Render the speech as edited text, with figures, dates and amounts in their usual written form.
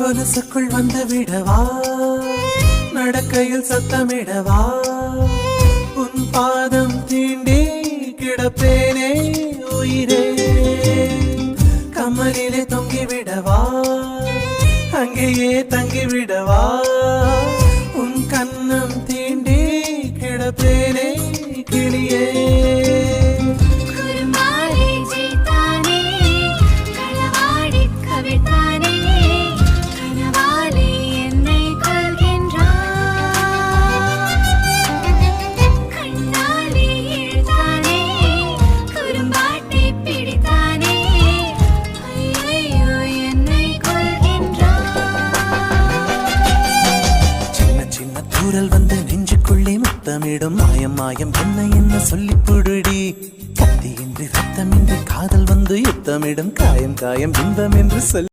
கொலுசுக்குள் வந்து விடவா, நடக்கையில் சத்தமிடவா, உன் பாதம் தீண்டி கிடப்பேனே உயிரே. கமலிலே தொங்கிவிடவா, அங்கேயே தங்கிவிடவா, உன் கண்ணம் தீண்டி கிடப்பேனே கிளியே. தூரல் வந்து நெஞ்சுக்குள்ளே முத்தமிடும் மாயம் மாயம் என்ன என்ன சொல்லி புடுடி. கத்தியின்றி ரத்தமின்றி காதல் வந்து யுத்தமிடும் காயம் காயம் இன்பம் என்று சொல்லி